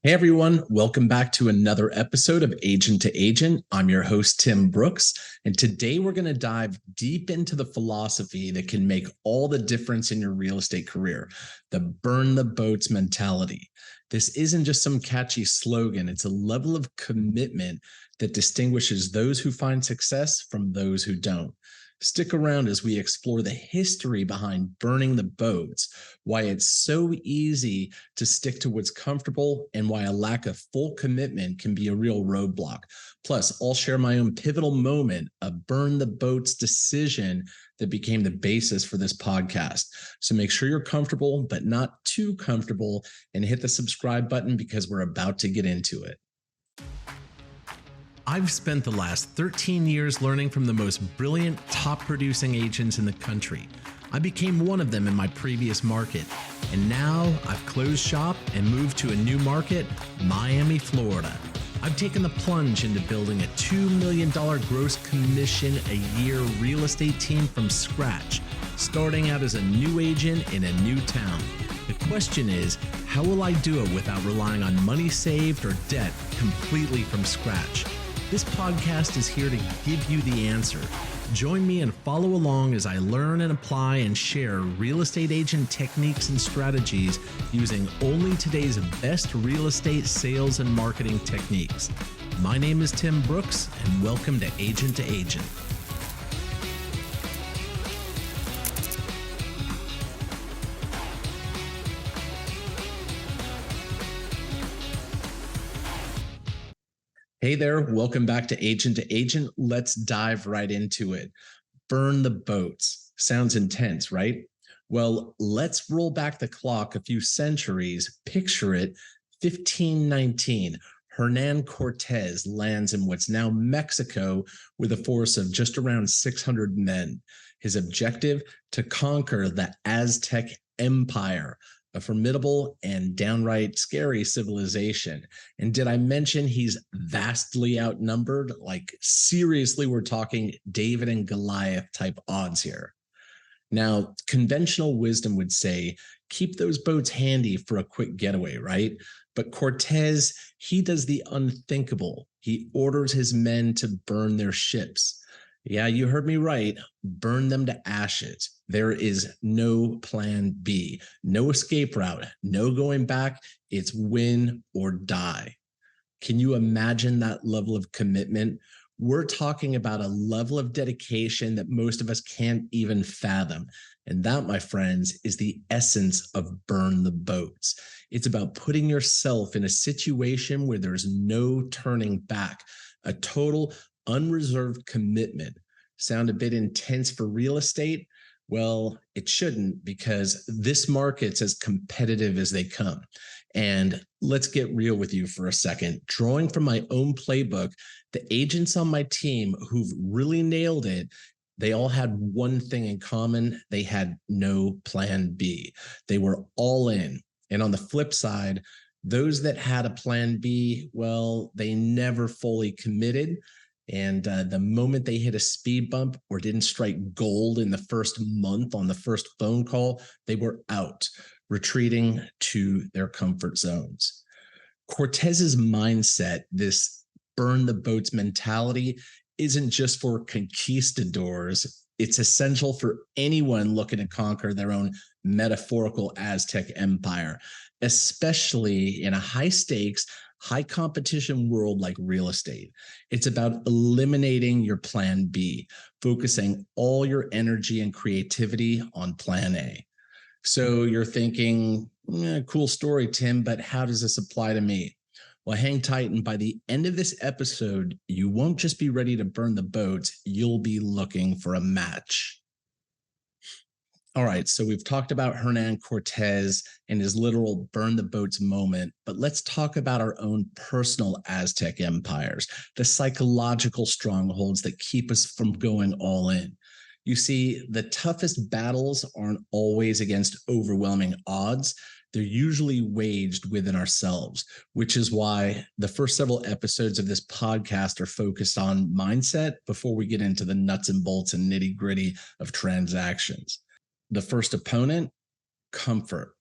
Hey everyone, welcome back to another episode of Agent to Agent. I'm your host, Tim Brooks, and today we're going to dive deep into the philosophy that can make all the difference in your real estate career, the burn the boats mentality. This isn't just some catchy slogan, it's a level of commitment that distinguishes those who find success from those who don't. Stick around as we explore the history behind burning the boats, why it's so easy to stick to what's comfortable, and why a lack of full commitment can be a real roadblock. Plus, I'll share my own pivotal moment, a burn the boats decision that became the basis for this podcast. So make sure you're comfortable, but not too comfortable, and hit the subscribe button because we're about to get into it. I've spent the last 13 years learning from the most brilliant, top-producing agents in the country. I became one of them in my previous market, and now I've closed shop and moved to a new market, Miami, Florida. I've taken the plunge into building a $2 million gross commission a year real estate team from scratch, starting out as a new agent in a new town. The question is, how will I do it without relying on money saved or debt completely from scratch? This podcast is here to give you the answer. Join me and follow along as I learn and apply and share real estate agent techniques and strategies using only today's best real estate sales and marketing techniques. My name is Tim Brooks, and welcome to Agent to Agent. Hey there, welcome back to Agent to Agent. Let's dive right into it. Burn the boats. Sounds intense, right? Well, let's roll back the clock a few centuries. Picture it, 1519. Hernan Cortez lands in what's now Mexico with a force of just around 600 men. His objective, to conquer the Aztec Empire, a formidable and downright scary civilization. And did I mention he's vastly outnumbered? Like, seriously, we're talking David and Goliath type odds here. Now, conventional wisdom would say, keep those boats handy for a quick getaway, right? But Cortez, he does the unthinkable. He orders his men to burn their ships. Yeah, you heard me right. Burn them to ashes. There is no plan B, no escape route, no going back. It's win or die. Can you imagine that level of commitment? We're talking about a level of dedication that most of us can't even fathom. And that, my friends, is the essence of burn the boats. It's about putting yourself in a situation where there's no turning back, a total unreserved commitment. Sound a bit intense for real estate? Well, it shouldn't, because this market's as competitive as they come. And let's get real with you for a second. Drawing from my own playbook, the agents on my team who've really nailed it, they all had one thing in common. They had no plan B. They were all in. And on the flip side, those that had a plan B, well, they never fully committed. And the moment they hit a speed bump or didn't strike gold in the first month on the first phone call, they were out, retreating to their comfort zones. Cortez's mindset, this burn the boats mentality, isn't just for conquistadors. It's essential for anyone looking to conquer their own metaphorical Aztec empire, especially in a high stakes, high competition world like real estate. It's about eliminating your plan B, focusing all your energy and creativity on plan A. So you're thinking, cool story, Tim, but how does this apply to me? Well, hang tight, and by the end of this episode, you won't just be ready to burn the boats, you'll be looking for a match. All right, so we've talked about Hernan Cortez and his literal burn the boats moment, but let's talk about our own personal Aztec empires, the psychological strongholds that keep us from going all in. You see, the toughest battles aren't always against overwhelming odds. They're usually waged within ourselves, which is why the first several episodes of this podcast are focused on mindset before we get into the nuts and bolts and nitty-gritty of transactions. The first opponent, comfort.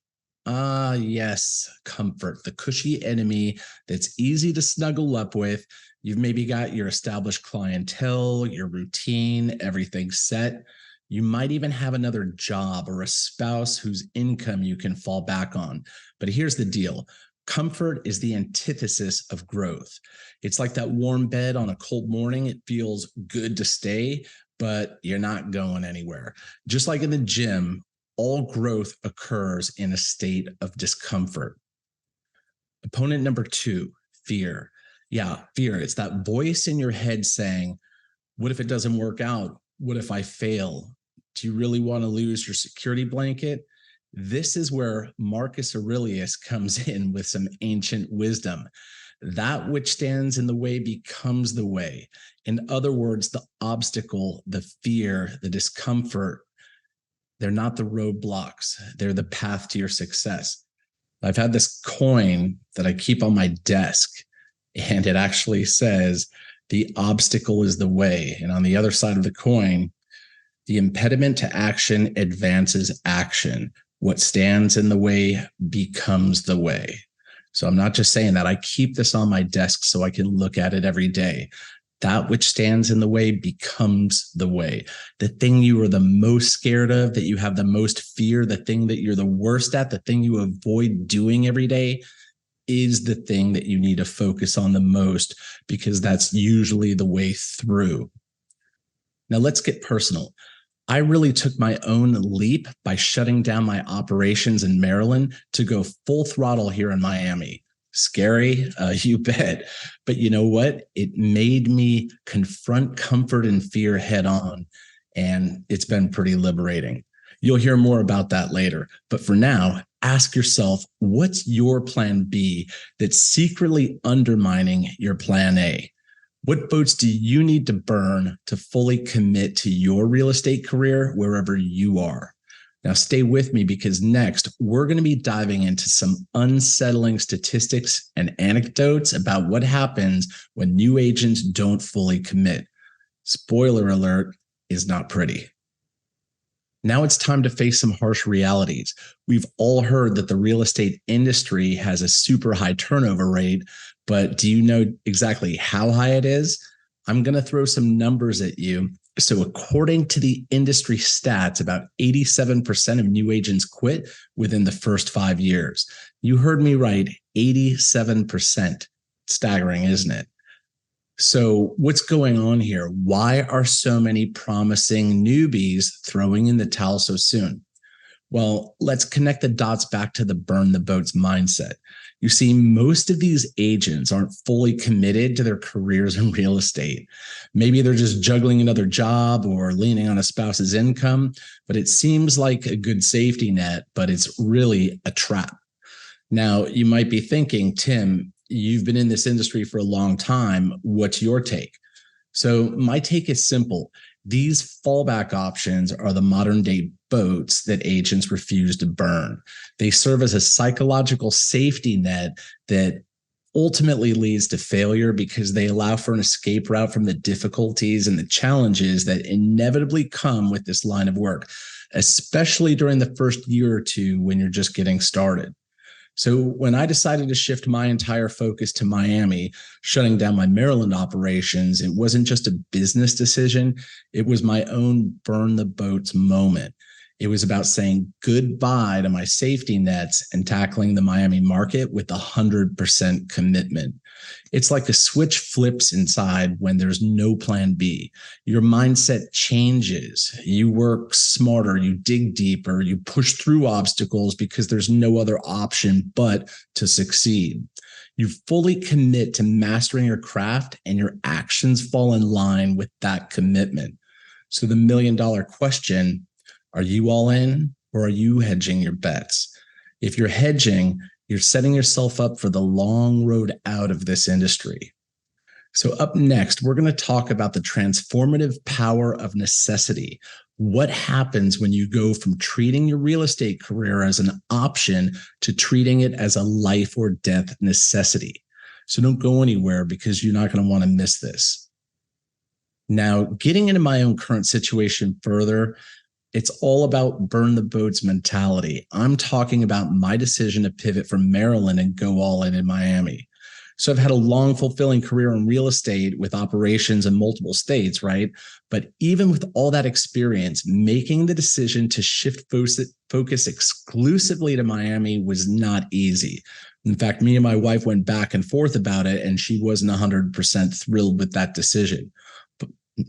Ah, yes, comfort, the cushy enemy that's easy to snuggle up with. You've maybe got your established clientele, your routine, everything set. You might even have another job or a spouse whose income you can fall back on. But here's the deal. Comfort is the antithesis of growth. It's like that warm bed on a cold morning. It feels good to stay, but you're not going anywhere. Just like in the gym, all growth occurs in a state of discomfort. Opponent number two, fear. Yeah, fear. It's that voice in your head saying, what if it doesn't work out? What if I fail? Do you really want to lose your security blanket? This is where Marcus Aurelius comes in with some ancient wisdom. That which stands in the way becomes the way. In other words, the obstacle, the fear, the discomfort, they're not the roadblocks. They're the path to your success. I've had this coin that I keep on my desk, and it actually says, the obstacle is the way. And on the other side of the coin, the impediment to action advances action. What stands in the way becomes the way. So I'm not just saying that. I keep this on my desk so I can look at it every day. That which stands in the way becomes the way. The thing you are the most scared of, that you have the most fear, the thing that you're the worst at, the thing you avoid doing every day is the thing that you need to focus on the most, because that's usually the way through. Now let's get personal. I really took my own leap by shutting down my operations in Maryland to go full throttle here in Miami. Scary, you bet. But you know what? It made me confront comfort and fear head on. And it's been pretty liberating. You'll hear more about that later. But for now, ask yourself, what's your plan B that's secretly undermining your plan A? What boats do you need to burn to fully commit to your real estate career wherever you are? Now, stay with me, because next we're going to be diving into some unsettling statistics and anecdotes about what happens when new agents don't fully commit. Spoiler alert, is not pretty. Now it's time to face some harsh realities. We've all heard that the real estate industry has a super high turnover rate, but do you know exactly how high it is? I'm going to throw some numbers at you. So according to the industry stats, about 87% of new agents quit within the first 5 years. You heard me right, 87%. Staggering, isn't it? So what's going on here? Why are so many promising newbies throwing in the towel so soon? Well, let's connect the dots back to the burn the boats mindset. You see, most of these agents aren't fully committed to their careers in real estate. Maybe they're just juggling another job or leaning on a spouse's income, but it seems like a good safety net, but it's really a trap. Now, you might be thinking, Tim, you've been in this industry for a long time. What's your take? So my take is simple. These fallback options are the modern day boats that agents refuse to burn. They serve as a psychological safety net that ultimately leads to failure, because they allow for an escape route from the difficulties and the challenges that inevitably come with this line of work, especially during the first year or two when you're just getting started. So when I decided to shift my entire focus to Miami, shutting down my Maryland operations, it wasn't just a business decision. It was my own burn the boats moment. It was about saying goodbye to my safety nets and tackling the Miami market with 100% commitment. It's like a switch flips inside when there's no plan B. Your mindset changes. You work smarter, you dig deeper, you push through obstacles because there's no other option but to succeed. You fully commit to mastering your craft, and your actions fall in line with that commitment. So the million-dollar question, are you all in, or are you hedging your bets? If you're hedging, you're setting yourself up for the long road out of this industry. So up next, we're going to talk about the transformative power of necessity. What happens when you go from treating your real estate career as an option to treating it as a life or death necessity? So don't go anywhere, because you're not going to want to miss this. Now, getting into my own current situation further, It's all about burn the boats mentality. I'm talking about my decision to pivot from Maryland and go all in Miami. So I've had a long, fulfilling career in real estate with operations in multiple states, right? But even with all that experience, making the decision to shift focus exclusively to Miami was not easy. In fact, me and my wife went back and forth about it, and she wasn't 100% thrilled with that decision.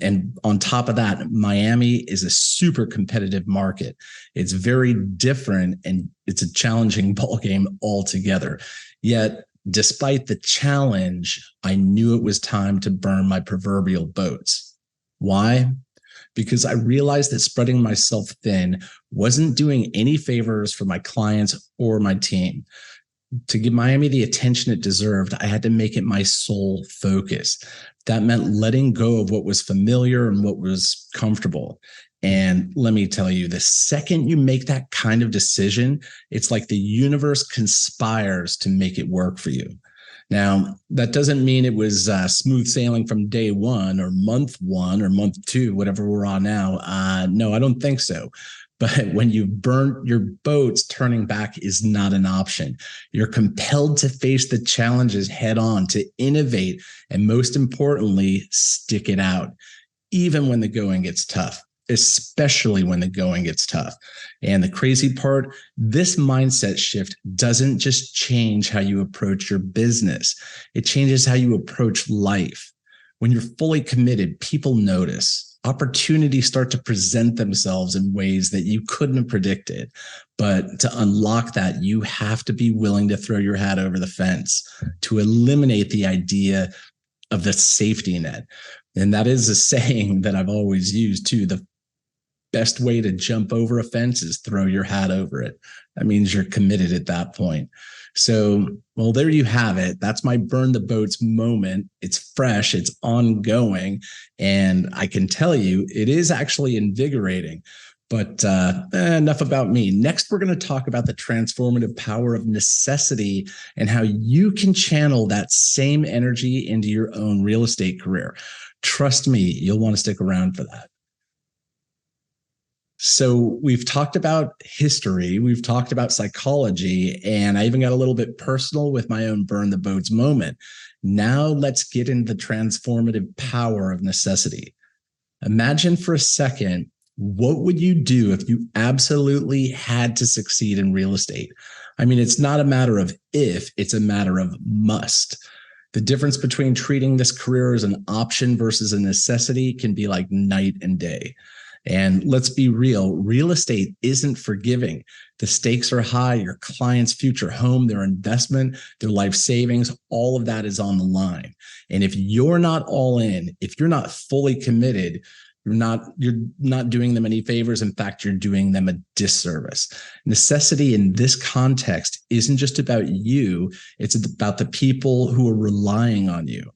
And on top of that, Miami is a super competitive market. It's very different and it's a challenging ball game altogether. Yet, despite the challenge, I knew it was time to burn my proverbial boats. Why? Because I realized that spreading myself thin wasn't doing any favors for my clients or my team. To give Miami the attention it deserved, I had to make it my sole focus. That meant letting go of what was familiar and what was comfortable. And let me tell you, the second you make that kind of decision, it's like the universe conspires to make it work for you. Now, that doesn't mean it was smooth sailing from day one or month two, whatever we're on now. No, I don't think so. But when you've burnt your boats, turning back is not an option. You're compelled to face the challenges head on, to innovate, and most importantly, stick it out, even when the going gets tough, especially when the going gets tough. And the crazy part, this mindset shift doesn't just change how you approach your business. It changes how you approach life. When you're fully committed, people notice. Opportunities start to present themselves in ways that you couldn't have predicted. But to unlock that, you have to be willing to throw your hat over the fence, to eliminate the idea of the safety net. And that is a saying that I've always used too. The best way to jump over a fence is throw your hat over it. That means you're committed at that point. So, well, there you have it. That's my burn the boats moment. It's fresh, it's ongoing, and I can tell you it is actually invigorating. But enough about me. Next, we're going to talk about the transformative power of necessity and how you can channel that same energy into your own real estate career. Trust me, you'll want to stick around for that. So we've talked about history, we've talked about psychology, and I even got a little bit personal with my own burn the boats moment. Now let's get into the transformative power of necessity. Imagine for a second, what would you do if you absolutely had to succeed in real estate? I mean, it's not a matter of if, it's a matter of must. The difference between treating this career as an option versus a necessity can be like night and day. And let's be real estate isn't forgiving. The stakes are high. Your client's future home, their investment, their life savings, all of that is on the line. And if you're not all in, if you're not fully committed, you're not doing them any favors. In fact, you're doing them a disservice. Necessity in this context isn't just about you. It's about the people who are relying on you.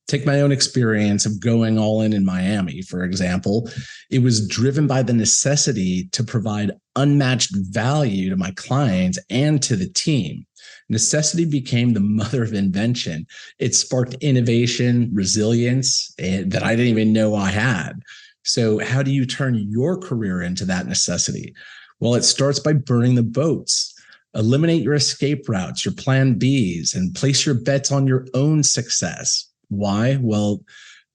Take my own experience of going all in Miami, for example. It was driven by the necessity to provide unmatched value to my clients and to the team. Necessity became the mother of invention. It sparked innovation, resilience that I didn't even know I had. So how do you turn your career into that necessity? Well, it starts by burning the boats. Eliminate your escape routes, your plan Bs, and place your bets on your own success. Why? Well,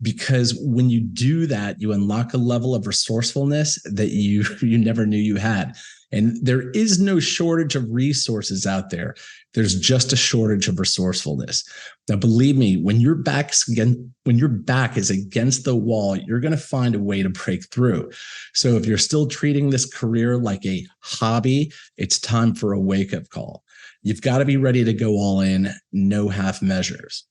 because when you do that, you unlock a level of resourcefulness that you never knew you had. And there is no shortage of resources out there. There's just a shortage of resourcefulness. Now, believe me, when your back is against the wall, you're going to find a way to break through. So if you're still treating this career like a hobby, it's time for a wake-up call. You've got to be ready to go all in, no half measures.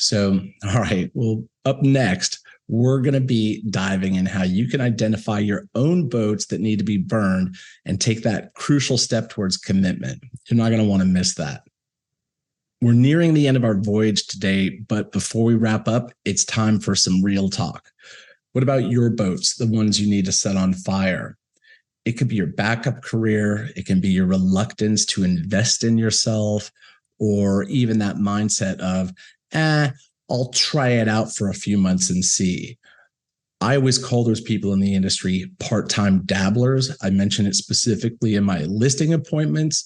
So, all right, well, up next, we're going to be diving in how you can identify your own boats that need to be burned and take that crucial step towards commitment. You're not going to want to miss that. We're nearing the end of our voyage today, but before we wrap up, it's time for some real talk. What about your boats, the ones you need to set on fire? It could be your backup career. It can be your reluctance to invest in yourself, or even that mindset of, I'll try it out for a few months and see. I always call those people in the industry part-time dabblers. I mention it specifically in my listing appointments.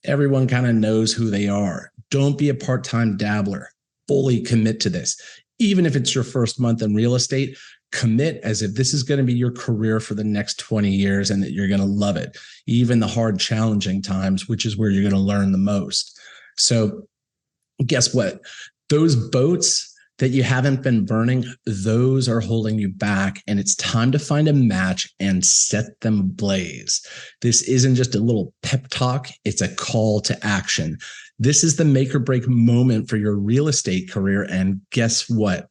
Everyone kind of knows who they are. Don't be a part-time dabbler. Fully commit to this. Even if it's your first month in real estate, commit as if this is going to be your career for the next 20 years and that you're going to love it. Even the hard, challenging times, which is where you're going to learn the most. So guess what? Those boats that you haven't been burning, those are holding you back. And it's time to find a match and set them ablaze. This isn't just a little pep talk, it's a call to action. This is the make or break moment for your real estate career. And guess what?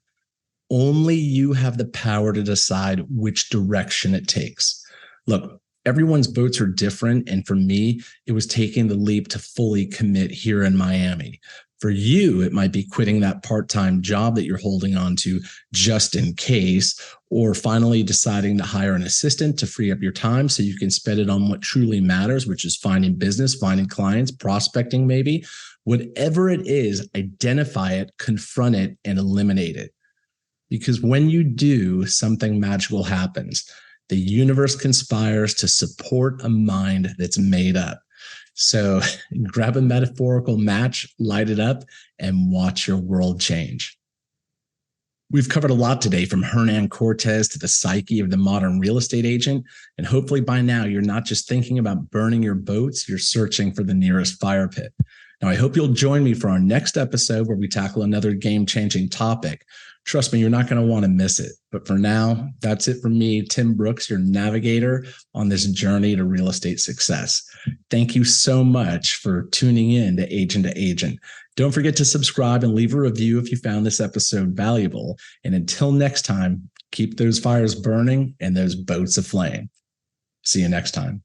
Only you have the power to decide which direction it takes. Look, everyone's boats are different. And for me, it was taking the leap to fully commit here in Miami. For you, it might be quitting that part-time job that you're holding on to just in case, or finally deciding to hire an assistant to free up your time so you can spend it on what truly matters, which is finding business, finding clients, prospecting maybe. Whatever it is, identify it, confront it, and eliminate it. Because when you do, something magical happens. The universe conspires to support a mind that's made up. So grab a metaphorical match, light it up, and watch your world change. We've covered a lot today, from Hernan Cortez to the psyche of the modern real estate agent. And hopefully by now, you're not just thinking about burning your boats, you're searching for the nearest fire pit. Now, I hope you'll join me for our next episode where we tackle another game-changing topic. Trust me, you're not going to want to miss it. But for now, that's it from me, Tim Brooks, your navigator on this journey to real estate success. Thank you so much for tuning in to Agent. Don't forget to subscribe and leave a review if you found this episode valuable. And until next time, keep those fires burning and those boats aflame. See you next time.